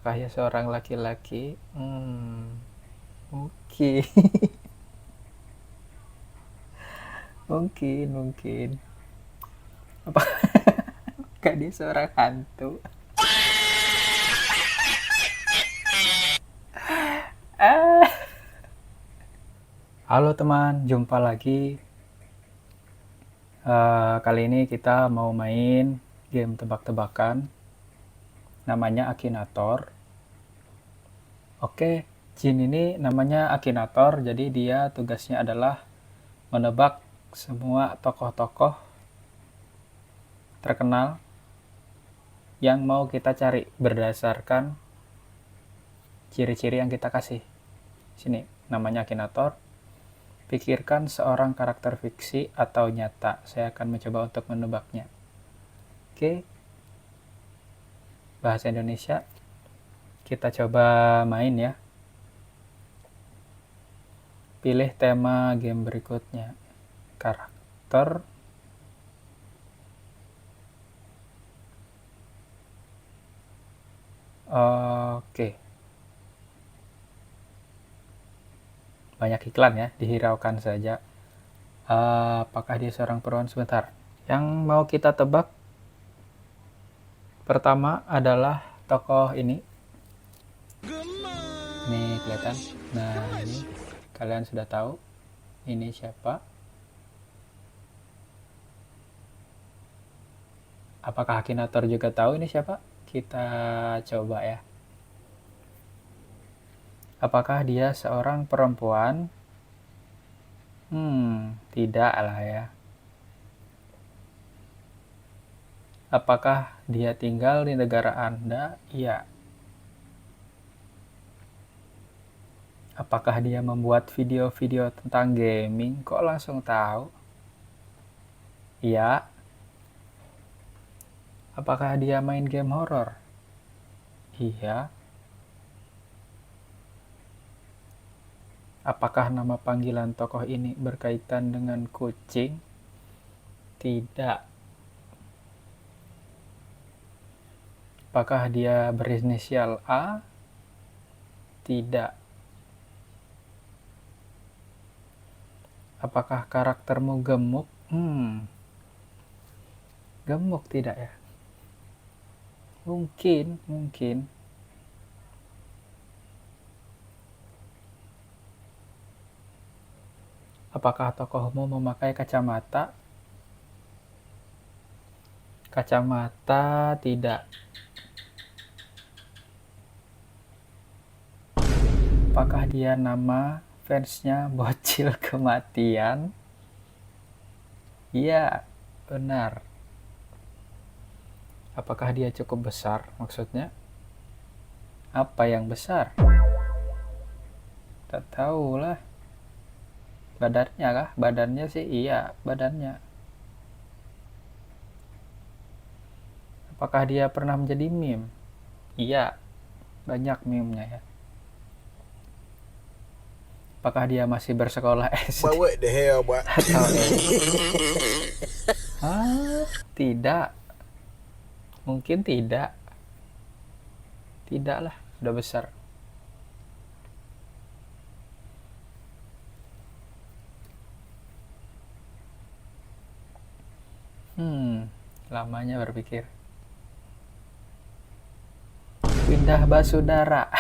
Apakah dia seorang laki-laki? Mungkin. mungkin. Apakah dia seorang hantu? Ah. Halo teman, jumpa lagi. Kali ini kita mau main game tebak-tebakan. Namanya Akinator. Oke, Jin ini namanya Akinator, jadi dia tugasnya adalah menebak semua tokoh-tokoh terkenal yang mau kita cari berdasarkan ciri-ciri yang kita kasih. Sini, namanya Akinator. Pikirkan seorang karakter fiksi atau nyata. Saya akan mencoba untuk menebaknya. Oke. Bahasa Indonesia. Kita coba main ya. Pilih tema game berikutnya. Karakter. Oke. Banyak iklan ya, dihiraukan saja. Apakah dia seorang perempuan? Sebentar. Yang mau kita tebak pertama adalah tokoh ini. Ini kelihatan. Nah, ini kalian sudah tahu ini siapa. Apakah Akinator juga tahu ini siapa? Kita coba ya. Apakah dia seorang perempuan? Tidak lah ya. Apakah dia tinggal di negara Anda? Iya. Apakah dia membuat video-video tentang gaming? Kok langsung tahu? Iya. Apakah dia main game horor? Iya. Apakah nama panggilan tokoh ini berkaitan dengan kucing? Tidak. Apakah dia berinisial A? Tidak. Apakah karaktermu gemuk? Gemuk tidak ya? Mungkin. Apakah tokohmu memakai kacamata? Kacamata tidak. Apakah dia nama fansnya Bocil Kematian? Iya, benar. Apakah dia cukup besar maksudnya? Apa yang besar? Tak tahu lah. Badannya kah? Badannya sih iya, badannya. Apakah dia pernah menjadi meme? Iya, banyak meme-nya ya. Apakah dia masih bersekolah SD? But what the hell, boy? Atau tidak. Mungkin tidak. Tidak lah, udah besar. Lamanya berpikir. Windah Basudara.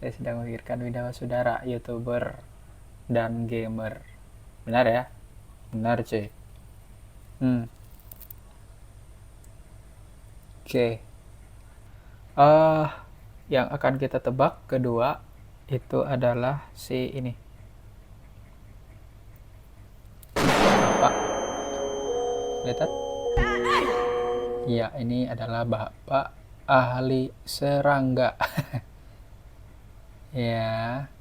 Saya sedang memikirkan Windah Basudara, YouTuber dan gamer. Benar ya? Benar cuy. Oke. Yang akan kita tebak kedua itu adalah si ini. Bapak. Lihat? Iya, ini adalah Bapak ahli serangga. Ya.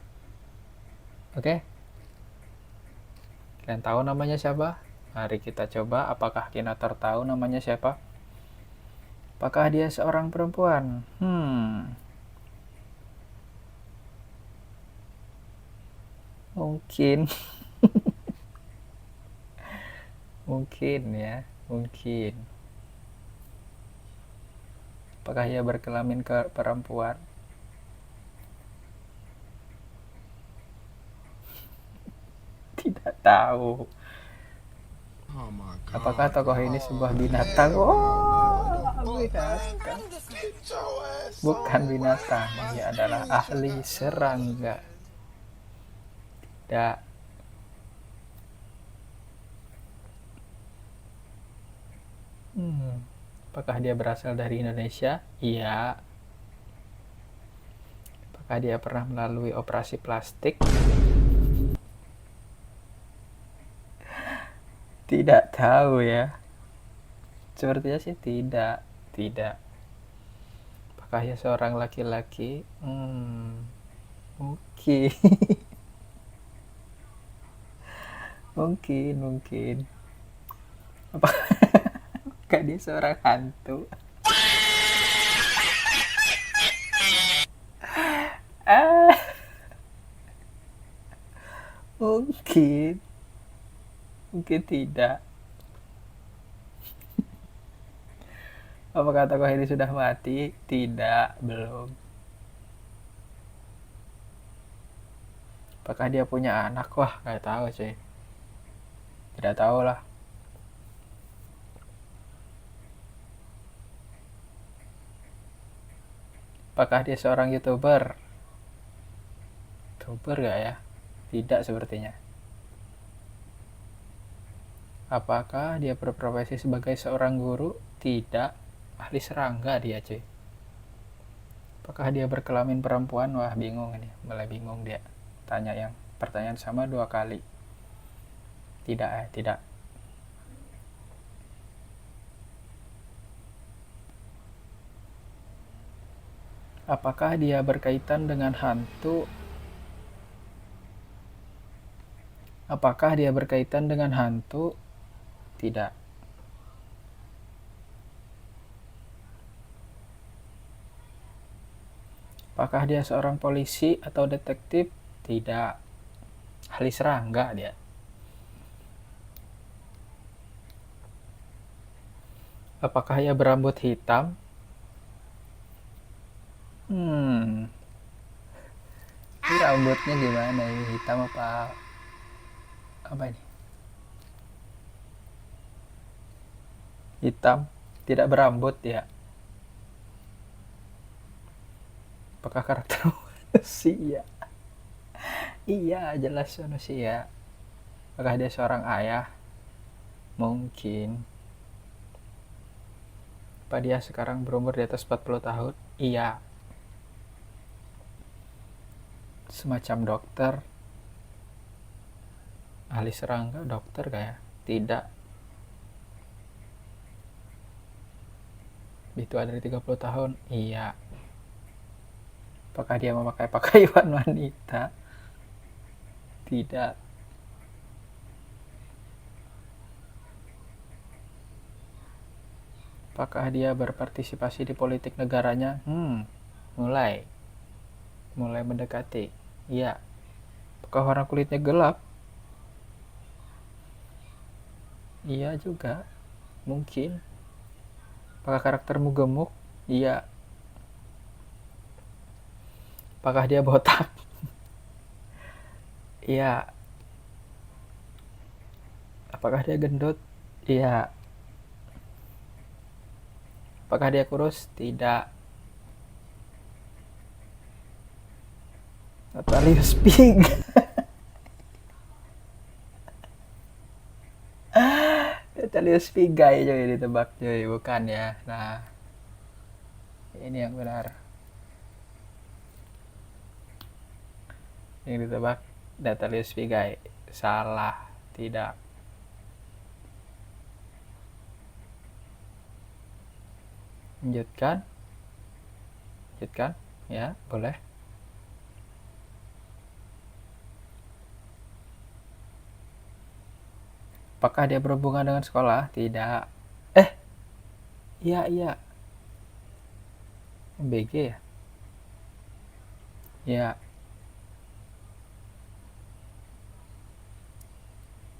Oke. Kalian tahu namanya siapa? Mari kita coba apakah Akinator tahu namanya siapa? Apakah dia seorang perempuan? Mungkin. Mungkin ya. Mungkin. Apakah ia berkelamin ke perempuan? Tidak tahu. Oh my Apakah god, tokoh ini sebuah binatang? Binatang. Bukan binatang. Ia adalah ahli serangga. Tidak. Apakah dia berasal dari Indonesia? Iya. Apakah dia pernah melalui operasi plastik? Tidak tahu ya. Sepertinya sih tidak. Tidak. Apakah dia seorang laki-laki? Mungkin. mungkin. Apakah dia seorang hantu? Ah, mungkin. Mungkin tidak. Apakah tokoh ini sudah mati? Tidak, belum. Apakah dia punya anak? Wah, nggak tahu sih. Tidak tahu lah. Apakah dia seorang YouTuber? YouTuber gak ya? Tidak sepertinya. Apakah dia berprofesi sebagai seorang guru? Tidak. Ahli serangga dia, cuy. Apakah dia berkelamin perempuan? Wah, bingung ini. Mulai bingung dia. Tanya yang pertanyaan sama 2 kali. Tidak, tidak. Apakah dia berkaitan dengan hantu? Apakah dia berkaitan dengan hantu? Tidak. Apakah dia seorang polisi atau detektif? Tidak. Ahli serangga dia. Apakah ia berambut hitam? Ini rambutnya gimana ini? Hitam apa ini? Hitam, tidak berambut ya. Apakah karakter manusia? Iya, jelas manusia. Apakah dia seorang ayah? Mungkin. Apa dia sekarang berumur di atas 40 tahun? Iya. Semacam dokter. Ahli serangga dokter kayak? Tidak. Itu ada di 30 tahun? Iya. Apakah dia memakai pakaian wanita? Tidak. Apakah dia berpartisipasi di politik negaranya? Mulai mendekati. Iya. Apakah warna kulitnya gelap? Iya juga. Mungkin. Apakah karaktermu gemuk? Iya. Apakah dia botak? Iya. Apakah dia gendut? Iya. Apakah dia kurus? Tidak. Natalius Pig. Natalius Pigai coy ditebak coy, bukan ya. Nah, ini yang benar. Yang ditebak Natalius Pigai. Salah. Tidak. Lanjutkan. Ya, boleh. Apakah dia berhubungan dengan sekolah? Tidak. Iya. BG ya? Ya.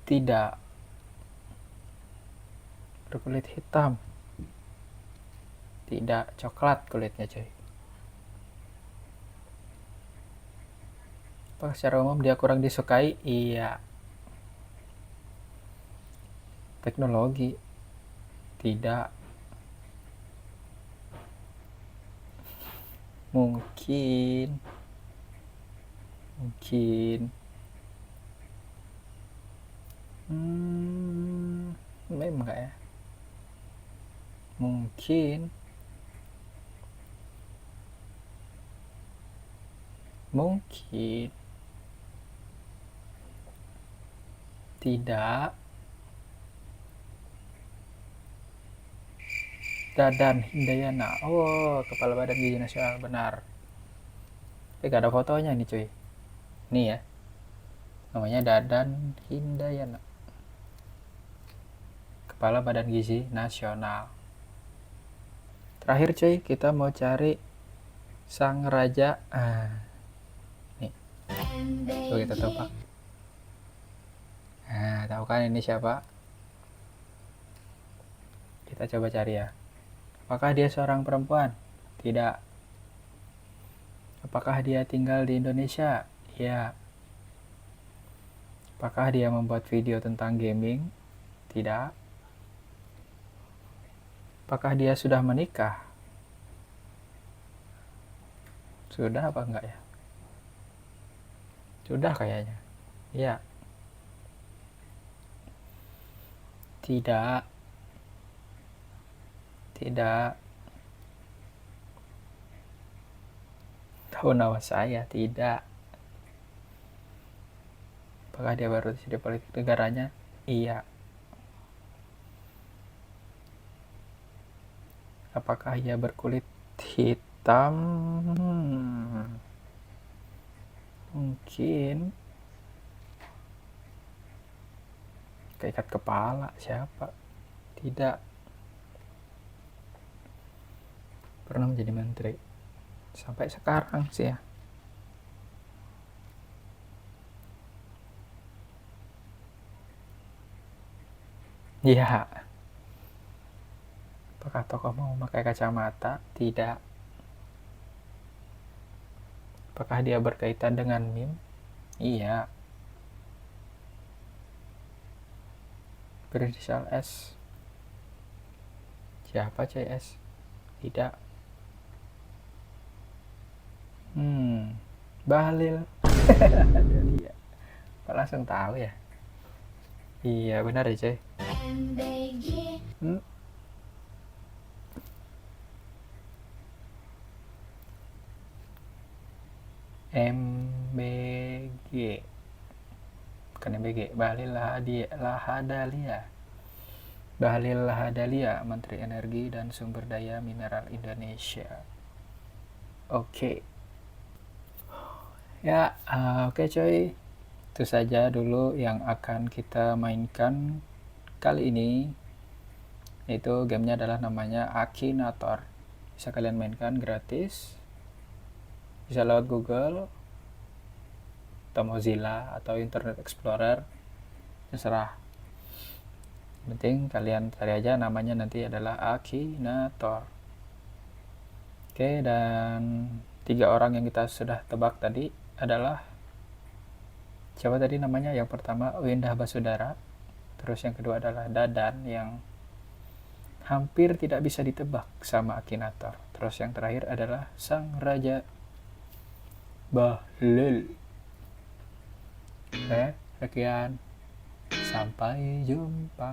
Tidak. Berkulit hitam. Tidak. Coklat kulitnya cuy. Apakah secara umum dia kurang disukai? Iya. Teknologi? Tidak. Mungkin. Memang enggak ya? Mungkin. Tidak. Dadan Hindayana. Oh, kepala badan gizi nasional, benar. Tapi gak ada fotonya nih cuy. Nih ya, namanya Dadan Hindayana, kepala badan gizi nasional. Terakhir cuy, kita mau cari sang raja. Nih, coba kita tebak. Nah, tahu kan ini siapa? Kita coba cari ya. Apakah dia seorang perempuan? Tidak. Apakah dia tinggal di Indonesia? Ya. Apakah dia membuat video tentang gaming? Tidak. Apakah dia sudah menikah? Sudah apa enggak ya? Sudah kayaknya. Iya. Tidak. Tahu nama saya? Tidak. Apakah dia baru di politik negaranya? Iya. Apakah ia berkulit hitam? Mungkin. Keikat kepala siapa? Tidak. Pernah menjadi menteri sampai sekarang sih ya. Iya. Apakah tokoh mau memakai kacamata? Tidak. Apakah dia berkaitan dengan meme? Iya. Berinisial S. Siapa CS? Tidak. Bahlil. Iya. Kok langsung tahu ya? Iya benar ya cuy. MBG, bukan MBG. Bahlil Lahadalia. Bahlil Lahadalia, Menteri Energi dan Sumber Daya Mineral Indonesia. Oke. Ya, oke coy. Itu saja dulu yang akan kita mainkan kali ini. Itu gamenya adalah namanya Akinator. Bisa kalian mainkan gratis. Bisa lewat Google atau Mozilla atau Internet Explorer. Terserah. Penting kalian cari aja, namanya nanti adalah Akinator. Oke, dan 3 orang yang kita sudah tebak tadi adalah siapa tadi namanya? Yang pertama Windah Basudara, terus yang kedua adalah Dadan yang hampir tidak bisa ditebak sama Akinator, terus yang terakhir adalah sang raja Bahlil. Sekian, sampai jumpa.